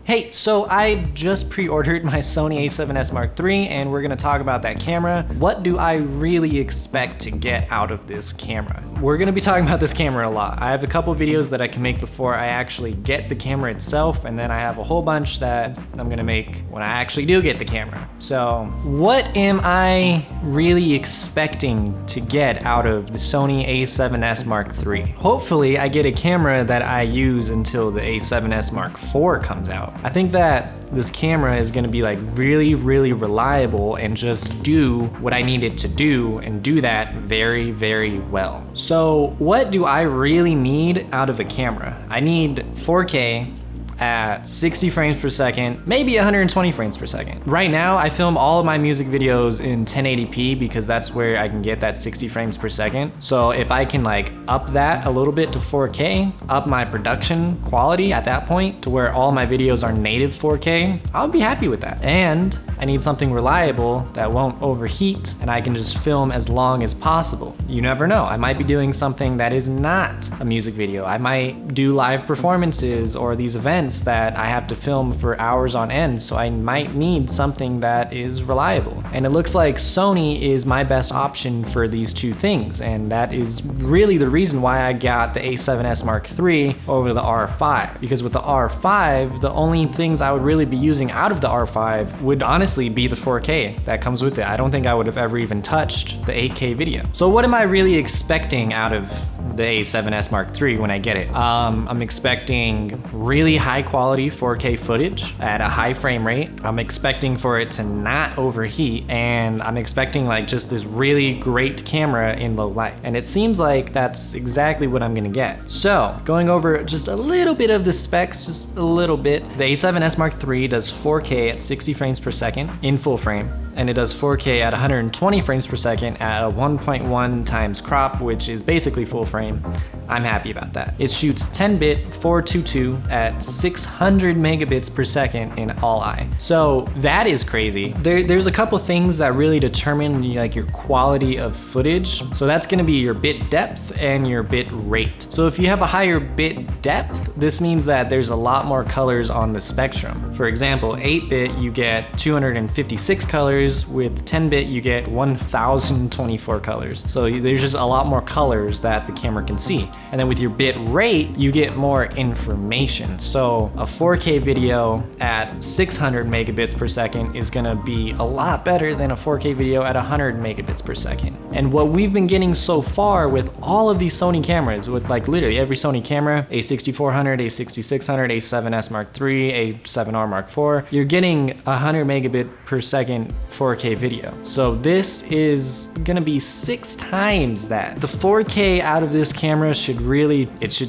Hey, so I just pre-ordered my Sony A7S Mark III and we're gonna talk about that camera. What do I really expect to get out of this camera? We're gonna be talking about this camera a lot. I have a couple videos that I can make before I actually get the camera itself, and then I have a whole bunch that I'm gonna make when I actually do get the camera. So what am I really expecting to get out of the Sony A7S Mark III? Hopefully I get a camera that I use until the A7S Mark IV comes out. I think that this camera is gonna be like really reliable and just do what I need it to do and do that very well. So what do I really need out of a camera? I need 4K at 60 frames per second, maybe 120 frames per second. Right now, I film all of my music videos in 1080p because that's where I can get that 60 frames per second. So if I can like up that a little bit to 4K, up my production quality at that point to where all my videos are native 4K, I'll be happy with that. And I need something reliable that won't overheat and I can just film as long as possible. You never know, I might be doing something that is not a music video. I might do live performances or these events that I have to film for hours on end, so I might need something that is reliable. And it looks like Sony is my best option for these two things, and that is really the reason why I got the A7S Mark III over the R5. Because with the R5, the only things I would really be using out of the R5 would honestly be the 4K that comes with it. I don't think I would have ever even touched the 8K video. So what am I really expecting out of the A7S Mark III when I get it? I'm expecting really high quality 4K footage at a high frame rate. I'm expecting for it to not overheat, and I'm expecting like just this really great camera in low light. And it seems like that's exactly what I'm gonna get. So going over just a little bit of the specs, just a little bit. The A7S Mark III does 4K at 60 frames per second in full frame, and it does 4K at 120 frames per second at a 1.1 times crop, which is basically full frame. I'm happy about that. It shoots 10-bit 422 at 600 megabits per second in all-eye. So that is crazy. There's a couple things that really determine like your quality of footage. So that's gonna be your bit depth and your bit rate. So if you have a higher bit depth, this means that there's a lot more colors on the spectrum. For example, 8-bit you get 256 colors, with 10-bit you get 1024 colors. So there's just a lot more colors that the camera can see. And then with your bit rate, you get more information. So a 4K video at 600 megabits per second is gonna be a lot better than a 4K video at 100 megabits per second. And what we've been getting so far with all of these Sony cameras, with like literally every Sony camera, A6400, A6600, A7S Mark III, A7R Mark IV, you're getting 100 megabit per second 4K video. So this is gonna be 6 times that. The 4K out of this camera should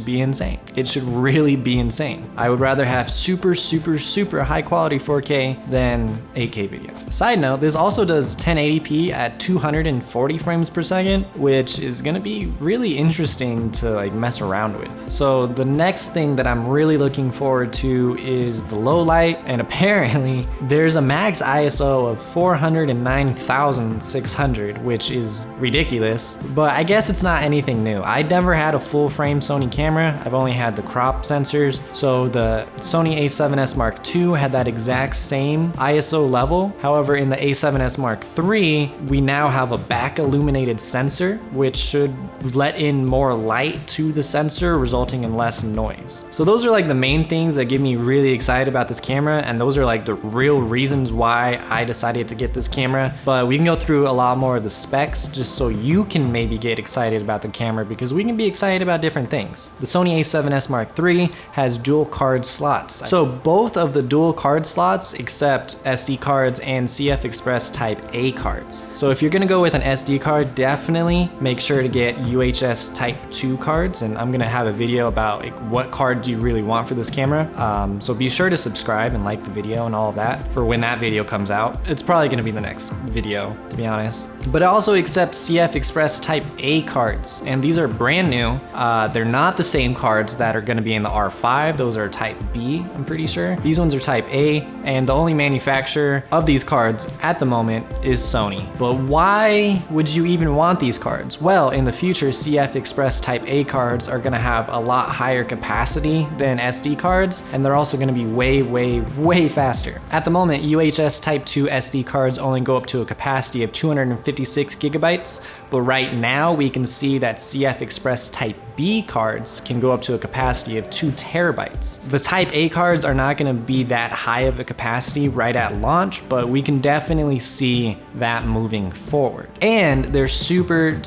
be insane. It should really be insane. I would rather have super high quality 4K than 8K video. Side note, this also does 1080p at 240 frames per second, which is gonna be really interesting to like mess around with. So the next thing that I'm really looking forward to is the low light, and apparently there's a max ISO of 409,600, which is ridiculous, but I guess it's not anything new. I never had a full frame Sony camera. I've only had the crop sensors. So the Sony A7S Mark II had that exact same ISO level. However, in the A7S Mark III, we now have a back illuminated sensor, which should let in more light to the sensor, resulting in less noise. So those are like the main things that get me really excited about this camera, and those are like the real reasons why I decided to get this camera. But we can go through a lot more of the specs just so you can maybe get excited about the camera, because we can be excited about different things. The Sony A7S Mark III has dual card slots. So both of the dual card slots accept SD cards and CF Express Type A cards. So if you're gonna go with an SD card, definitely make sure to get UHS Type 2 cards, and I'm gonna have a video about like what card do you really want for this camera. So be sure to subscribe and like the video and all of that for when that video comes out. It's probably gonna be the next video, to be honest. But it also accepts CF Express Type A cards, and these are brand new. They're not the same cards that are gonna be in the R5. Those are type B, I'm pretty sure. These ones are type A, and the only manufacturer of these cards at the moment is Sony. But why would you even want these cards? Well, in the future, CF Express type A cards are gonna have a lot higher capacity than SD cards, and they're also gonna be way faster. At the moment, UHS type 2 SD cards only go up to a capacity of 256 gigabytes, but right now we can see that CF Express type B cards can go up to a capacity of 2 terabytes. The type A cards are not gonna be that high of a capacity right at launch, but we can definitely see that moving forward. And they're super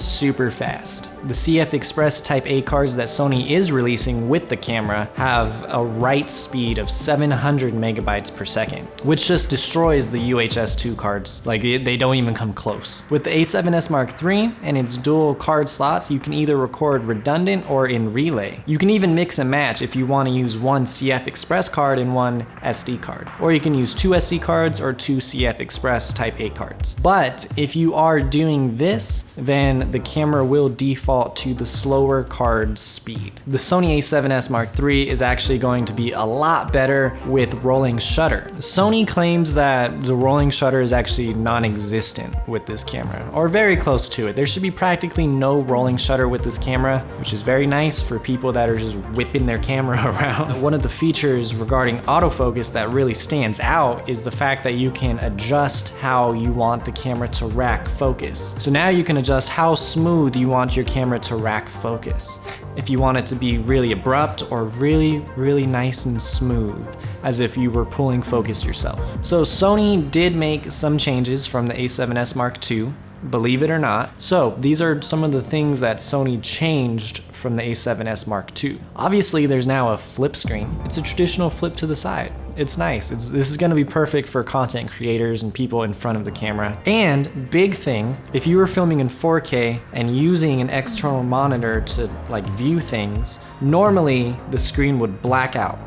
fast. The CF Express type A cards that Sony is releasing with the camera have a write speed of 700 megabytes per second, which just destroys the UHS 2 cards. Like, they don't even come close. With the A7S Mark III and its dual card slots, you can either record redundant or in relay. You can even mix and match if you want to use one CF Express card and one SD card. Or you can use 2 SD cards or 2 CF Express type A cards. But if you are doing this, then the camera will default to the slower card speed. The Sony A7S Mark III is actually going to be a lot better with rolling shutter. Sony claims that the rolling shutter is actually non-existent with this camera, or very close to it. There should be practically no rolling shutter with this camera, which is very nice for people that are just whipping their camera around. One of the features regarding autofocus that really stands out is the fact that you can adjust how you want the camera to rack focus. So now you can adjust how smooth you want your camera to rack focus. If you want it to be really abrupt or really nice and smooth, as if you were pulling focus yourself. So Sony did make some changes from the A7S Mark II, believe it or not. So these are some of the things that Sony changed from the A7S Mark II. Obviously, there's now a flip screen. It's a traditional flip to the side. It's nice. This is gonna be perfect for content creators and people in front of the camera. And big thing, if you were filming in 4K and using an external monitor to like view things, normally the screen would black out.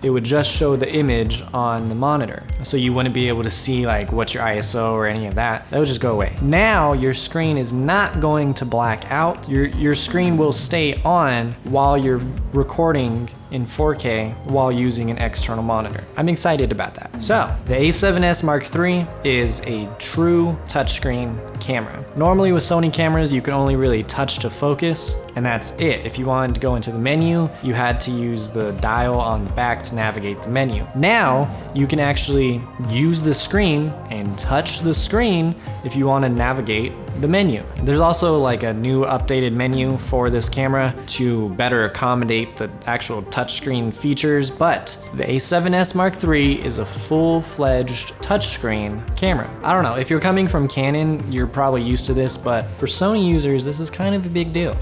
It would just show the image on the monitor. So you wouldn't be able to see like what's your ISO or any of that. That would just go away. Now your screen is not going to black out. Your screen will stay on while you're recording in 4K while using an external monitor. I'm excited about that. So the A7S Mark III is a true touchscreen camera. Normally with Sony cameras, you can only really touch to focus, and that's it. If you wanted to go into the menu, you had to use the dial on the back to navigate the menu. Now you can actually use the screen and touch the screen if you want to navigate the menu. There's also like a new updated menu for this camera to better accommodate the actual touchscreen features, but the A7S Mark III is a full-fledged touchscreen camera. I don't know, if you're coming from Canon, you're probably used to this, but for Sony users, this is kind of a big deal.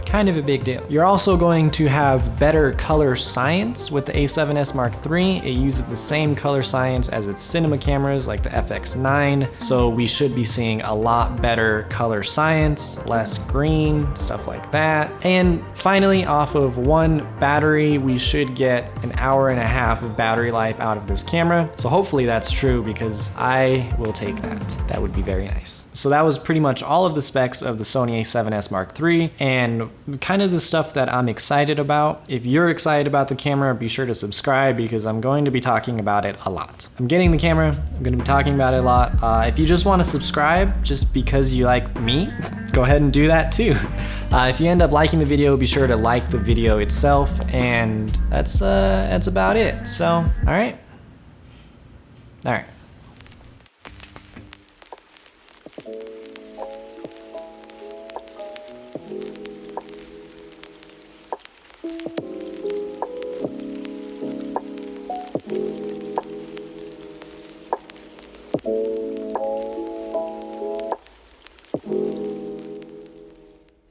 You're also going to have better color science with the A7S Mark III. It uses the same color science as its cinema cameras like the FX9, so we should be seeing a lot better color science, less green, stuff like that. And finally, off of one battery, we should get an hour and a half of battery life out of this camera. So hopefully that's true, because I will take that. That would be very nice. So that was pretty much all of the specs of the Sony A7S Mark III and kind of the stuff that I'm excited about. If you're excited about the camera, be sure to subscribe, because I'm going to be talking about it a lot. I'm getting the camera, I'm going to be talking about it a lot. If you just want to subscribe just because you like me, go ahead and do that too. If you end up liking the video, be sure to like the video itself, and that's about it. So, all right.